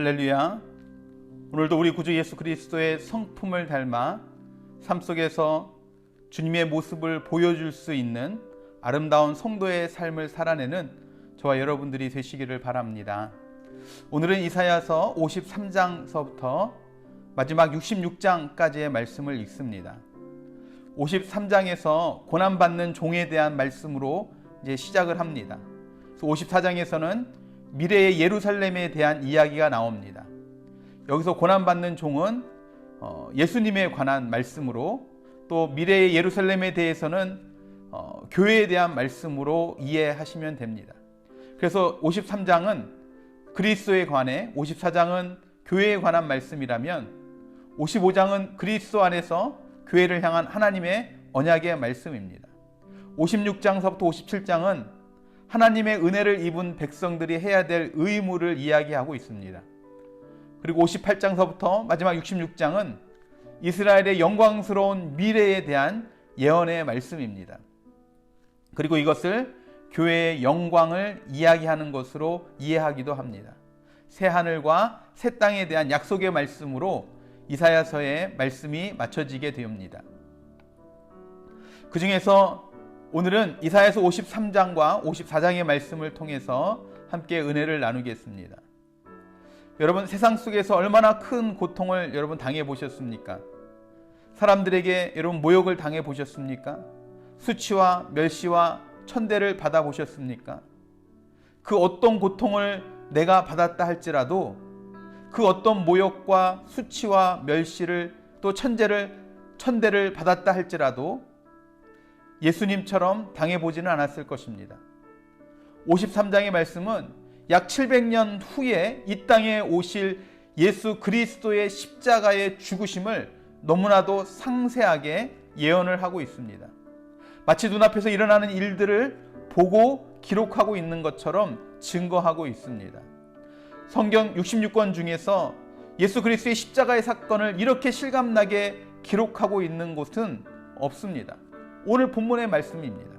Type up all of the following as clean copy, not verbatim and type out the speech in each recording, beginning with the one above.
할렐루야. 오늘도 우리 구주 예수 그리스도의 성품을 닮아 삶 속에서 주님의 모습을 보여줄 수 있는 아름다운 성도의 삶을 살아내는 저와 여러분들이 되시기를 바랍니다. 오늘은 이사야서 53장서부터 마지막 66장까지의 말씀을 읽습니다. 53장에서 고난받는 종에 대한 말씀으로 이제 시작을 합니다. 54장에서는 미래의 예루살렘에 대한 이야기가 나옵니다. 여기서 고난받는 종은 예수님에 관한 말씀으로, 또 미래의 예루살렘에 대해서는 교회에 대한 말씀으로 이해하시면 됩니다. 그래서 53장은 그리스도에 관해, 54장은 교회에 관한 말씀이라면 55장은 그리스도 안에서 교회를 향한 하나님의 언약의 말씀입니다. 56장서부터 57장은 하나님의 은혜를 입은 백성들이 해야 될 의무를 이야기하고 있습니다. 그리고 58장서부터 마지막 66장은 이스라엘의 영광스러운 미래에 대한 예언의 말씀입니다. 그리고 이것을 교회의 영광을 이야기하는 것으로 이해하기도 합니다. 새 하늘과 새 땅에 대한 약속의 말씀으로 이사야서의 말씀이 맞춰지게 됩니다. 그 중에서 오늘은 이사야서 53장과 54장의 말씀을 통해서 함께 은혜를 나누겠습니다. 여러분, 세상 속에서 얼마나 큰 고통을 여러분 당해 보셨습니까? 사람들에게 여러분 모욕을 당해 보셨습니까? 수치와 멸시와 천대를 받아 보셨습니까? 그 어떤 고통을 내가 받았다 할지라도, 그 어떤 모욕과 수치와 멸시를 또 천대를 받았다 할지라도 예수님처럼 당해보지는 않았을 것입니다. 53장의 말씀은 약 700년 후에 이 땅에 오실 예수 그리스도의 십자가의 죽으심을 너무나도 상세하게 예언을 하고 있습니다. 마치 눈앞에서 일어나는 일들을 보고 기록하고 있는 것처럼 증거하고 있습니다. 성경 66권 중에서 예수 그리스도의 십자가의 사건을 이렇게 실감나게 기록하고 있는 곳은 없습니다. 오늘 본문의 말씀입니다.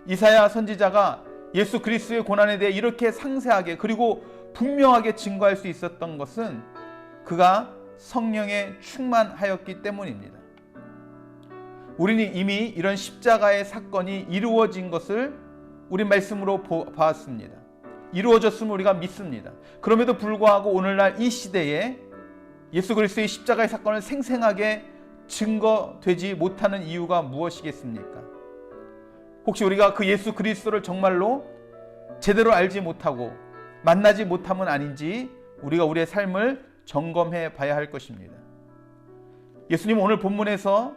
이사야 선지자가 예수 그리스도의 고난에 대해 이렇게 상세하게 그리고 분명하게 증거할 수 있었던 것은 그가 성령에 충만하였기 때문입니다. 우리는 이미 이런 십자가의 사건이 이루어진 것을 우리 말씀으로 보았습니다. 이루어졌음을 우리가 믿습니다. 그럼에도 불구하고 오늘날 이 시대에 예수 그리스도의 십자가의 사건을 생생하게 증거되지 못하는 이유가 무엇이겠습니까? 혹시 우리가 그 예수 그리스도를 정말로 제대로 알지 못하고 만나지 못함은 아닌지 우리가 우리의 삶을 점검해 봐야 할 것입니다. 예수님 오늘 본문에서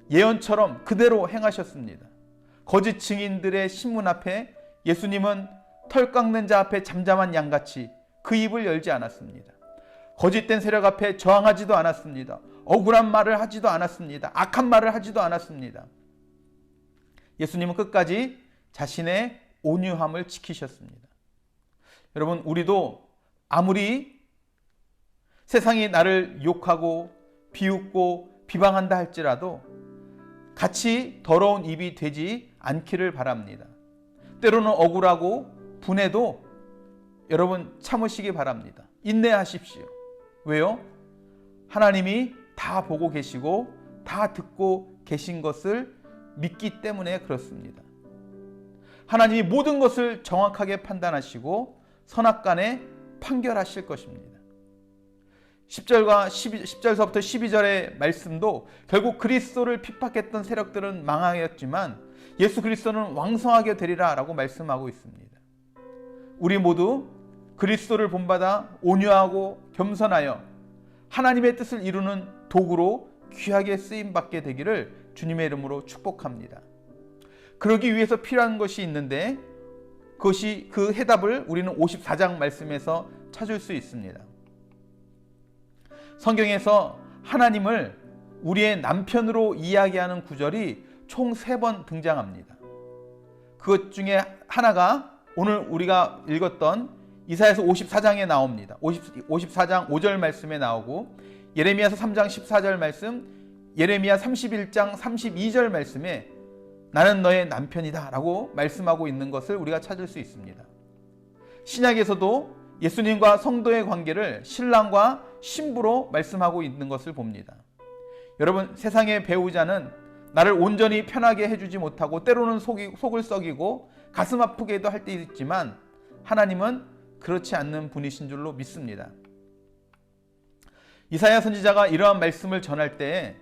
예언처럼 그대로 행하셨습니다. 거짓 증인들의 신문 앞에 예수님은 털 깎는 자 앞에 잠잠한 양같이 그 입을 열지 않았습니다. 거짓된 세력 앞에 저항하지도 않았습니다. 억울한 말을 하지도 않았습니다. 악한 말을 하지도 않았습니다. 예수님은 끝까지 자신의 온유함을 지키셨습니다. 여러분, 우리도 아무리 세상이 나를 욕하고 비웃고 비방한다 할지라도 같이 더러운 입이 되지 않기를 바랍니다. 때로는 억울하고 분해도 여러분 참으시기 바랍니다. 인내하십시오. 왜요? 하나님이 다 보고 계시고 다 듣고 계신 것을 믿기 때문에 그렇습니다. 하나님이 모든 것을 정확하게 판단하시고 선악간에 판결하실 것입니다. 10절서부터 12절의 말씀도 결국 그리스도를 핍박했던 세력들은 망하였지만 예수 그리스도는 왕성하게 되리라 라고 말씀하고 있습니다. 우리 모두 그리스도를 본받아 온유하고 겸손하여 하나님의 뜻을 이루는 도구로 귀하게 쓰임받게 되기를 주님의 이름으로 축복합니다. 그러기 위해서 필요한 것이 있는데 그 해답을 우리는 54장 말씀에서 찾을 수 있습니다. 성경에서 하나님을 우리의 남편으로 이야기하는 구절이 총 3번 등장합니다. 그것 중에 하나가 오늘 우리가 읽었던 이사야서 54장에 나옵니다. 54장 5절 말씀에 나오고 예레미야서 3장 14절 말씀, 예레미야 31장 32절 말씀에 나는 너의 남편이다 라고 말씀하고 있는 것을 우리가 찾을 수 있습니다. 신약에서도 예수님과 성도의 관계를 신랑과 신부로 말씀하고 있는 것을 봅니다. 여러분, 세상의 배우자는 나를 온전히 편하게 해주지 못하고 때로는 속을 썩이고 가슴 아프게도 할 때 있지만 하나님은 그렇지 않는 분이신 줄로 믿습니다. 이사야 선지자가 이러한 말씀을 전할 때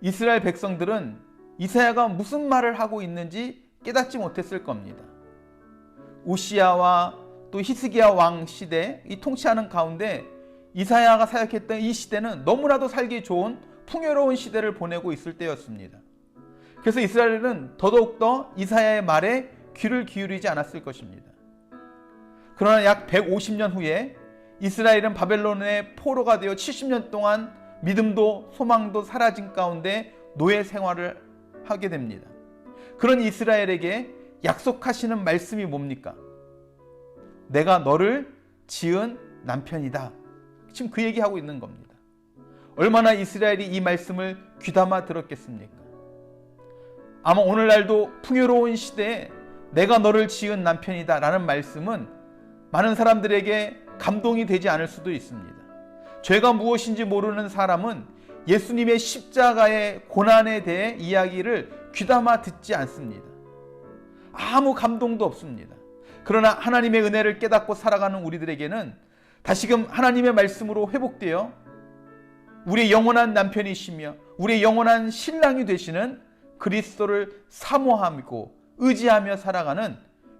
이스라엘 백성들은 이사야가 무슨 말을 하고 있는지 깨닫지 못했을 겁니다. 우시야와 또 히스기야 왕 시대 이 통치하는 가운데 이사야가 사역했던 이 시대는 너무나도 살기 좋은 풍요로운 시대를 보내고 있을 때였습니다. 그래서 이스라엘은 더더욱더 이사야의 말에 귀를 기울이지 않았을 것입니다. 그러나 약 150년 후에 이스라엘은 바벨론의 포로가 되어 70년 동안 믿음도 소망도 사라진 가운데 노예 생활을 하게 됩니다. 그런 이스라엘에게 약속하시는 말씀이 뭡니까? 내가 너를 지은 남편이다. 지금 그 얘기하고 있는 겁니다. 얼마나 이스라엘이 이 말씀을 귀담아 들었겠습니까? 아마 오늘날도 풍요로운 시대에 내가 너를 지은 남편이다 라는 말씀은 많은 사람들에게 감동이 되지 않을 수도 있습니다. 죄가 무엇인지 모르는 사람은 예수님의 십자가의 고난에 대해 이야기를 귀담아 듣지 않습니다. 아무 감동도 없습니다. 그러나 하나님의 은혜를 깨닫고 살아가는 우리들에게는 다시금 하나님의 말씀으로 회복되어 우리의 영원한 남편이시며 우리의 영원한 신랑이 되시는 그리스도를 사모하고 의지하며 살아가는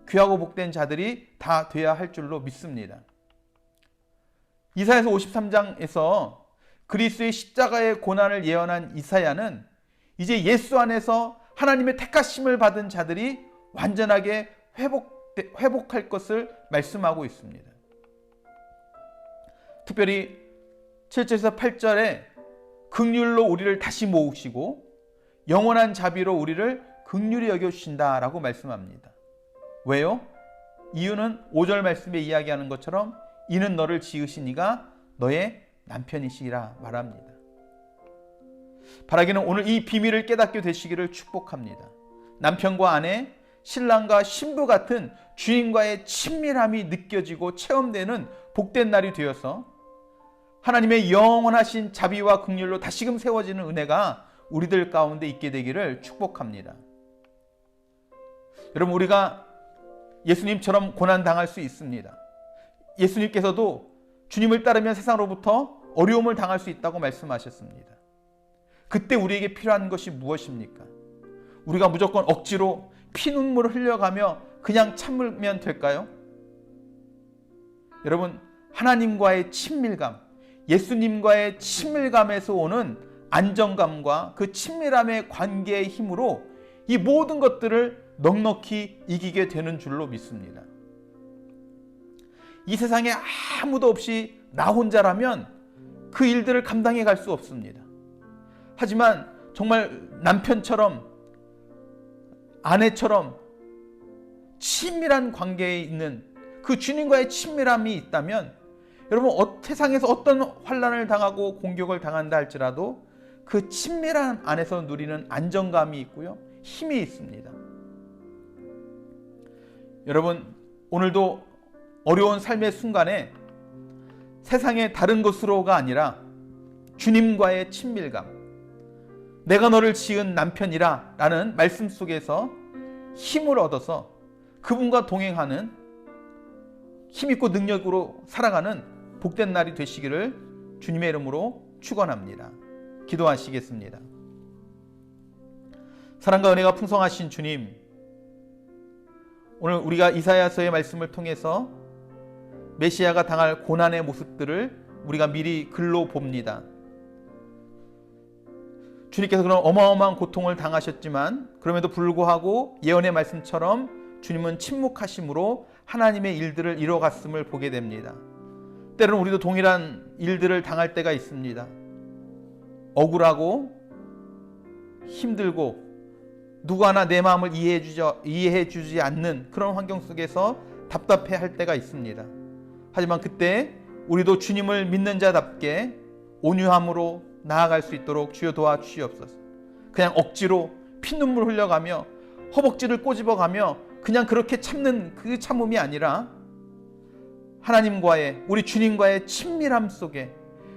귀하고 복된 자들이 다 되어야 할 줄로 믿습니다. 이사야서 53장에서 그리스도의 십자가의 고난을 예언한 이사야는 이제 예수 안에서 하나님의 택하심을 받은 자들이 완전하게 회복할 것을 말씀하고 있습니다. 특별히 7절에서 8절에 긍휼로 우리를 다시 모으시고 영원한 자비로 우리를 긍휼히 여겨주신다라고 말씀합니다. 왜요? 이유는 5절 말씀에 이야기하는 것처럼 이는 너를 지으신 이가 너의 남편이시라 말합니다. 바라기는 오늘 이 비밀을 깨닫게 되시기를 축복합니다. 남편과 아내, 신랑과 신부 같은 주님과의 친밀함이 느껴지고 체험되는 복된 날이 되어서 하나님의 영원하신 자비와 긍휼로 다시금 세워지는 은혜가 우리들 가운데 있게 되기를 축복합니다. 여러분, 우리가 예수님처럼 고난당할 수 있습니다. 예수님께서도 주님을 따르면 세상으로부터 어려움을 당할 수 있다고 말씀하셨습니다. 그때 우리에게 필요한 것이 무엇입니까? 우리가 무조건 억지로 피눈물을 흘려가며 그냥 참으면 될까요? 여러분, 하나님과의 친밀감, 예수님과의 친밀감에서 오는 안정감과 그 친밀함의 관계의 힘으로 이 모든 것들을 넉넉히 이기게 되는 줄로 믿습니다. 이 세상에 아무도 없이 나 혼자라면 그 일들을 감당해 갈 수 없습니다. 하지만 정말 남편처럼 아내처럼 친밀한 관계에 있는 그 주님과의 친밀함이 있다면 여러분, 세상에서 어떤 환난을 당하고 공격을 당한다 할지라도 그 친밀한 안에서 누리는 안정감이 있고요, 힘이 있습니다. 여러분, 오늘도 어려운 삶의 순간에 세상의 다른 것으로가 아니라 주님과의 친밀감, 내가 너를 지은 남편이라 라는 말씀 속에서 힘을 얻어서 그분과 동행하는 힘있고 능력으로 살아가는 복된 날이 되시기를 주님의 이름으로 축원합니다. 기도하시겠습니다. 사랑과 은혜가 풍성하신 주님, 오늘 우리가 이사야서의 말씀을 통해서 메시아가 당할 고난의 모습들을 우리가 미리 글로 봅니다. 주님께서 그런 어마어마한 고통을 당하셨지만 그럼에도 불구하고 예언의 말씀처럼 주님은 침묵하심으로 하나님의 일들을 이뤄갔음을 보게 됩니다. 때로는 우리도 동일한 일들을 당할 때가 있습니다. 억울하고 힘들고 누구 하나 내 마음을 이해해 주지 않는 그런 환경 속에서 답답해 할 때가 있습니다. 하지만 그때 우리도 주님을 믿는 자답게 온유함으로 나아갈 수 있도록 주여 도와주시옵소서. 그냥 억지로 피눈물 흘려가며 허벅지를 꼬집어가며 그냥 그렇게 참는 그 참음이 아니라 하나님과의, 우리 주님과의 친밀함 속에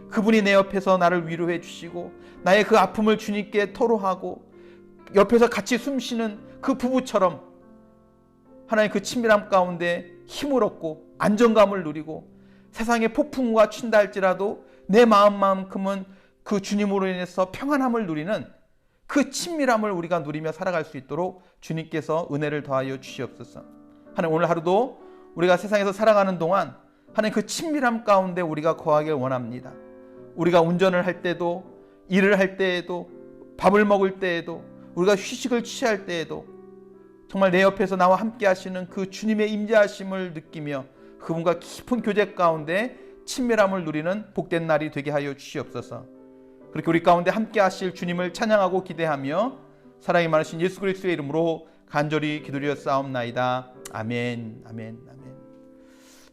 그분이 내 옆에서 나를 위로해 주시고 나의 그 아픔을 주님께 토로하고 옆에서 같이 숨쉬는 그 부부처럼 하나님 그 친밀함 가운데 힘을 얻고 안정감을 누리고 세상의 폭풍과 친다 할지라도 내 마음만큼은 그 주님으로 인해서 평안함을 누리는 그 친밀함을 우리가 누리며 살아갈 수 있도록 주님께서 은혜를 더하여 주시옵소서. 하나님, 오늘 하루도 우리가 세상에서 살아가는 동안 하나님 그 친밀함 가운데 우리가 거하길 원합니다. 우리가 운전을 할 때도, 일을 할 때에도, 밥을 먹을 때에도, 우리가 휴식을 취할 때에도 정말 내 옆에서 나와 함께 하시는 그 주님의 임재하심을 느끼며 그분과 깊은 교제 가운데 친밀함을 누리는 복된 날이 되게 하여 주시옵소서. 그렇게 우리 가운데 함께 하실 주님을 찬양하고 기대하며 사랑이 많으신 예수 그리스도의 이름으로 간절히 기도드렸사옵나이다. 아멘, 아멘, 아멘.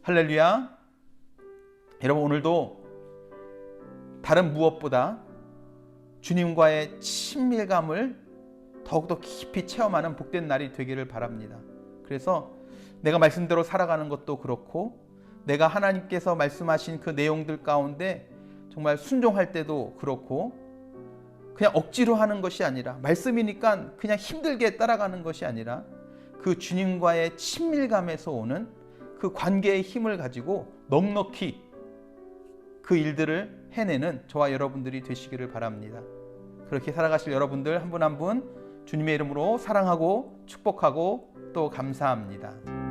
할렐루야. 여러분, 오늘도 다른 무엇보다 주님과의 친밀감을 더욱더 깊이 체험하는 복된 날이 되기를 바랍니다. 그래서 내가 말씀대로 살아가는 것도 그렇고 내가 하나님께서 말씀하신 그 내용들 가운데 정말 순종할 때도 그렇고 그냥 억지로 하는 것이 아니라 말씀이니까 그냥 힘들게 따라가는 것이 아니라 그 주님과의 친밀감에서 오는 그 관계의 힘을 가지고 넉넉히 그 일들을 해내는 저와 여러분들이 되시기를 바랍니다. 그렇게 살아가실 여러분들 한 분 한 분 주님의 이름으로 사랑하고 축복하고 또 감사합니다.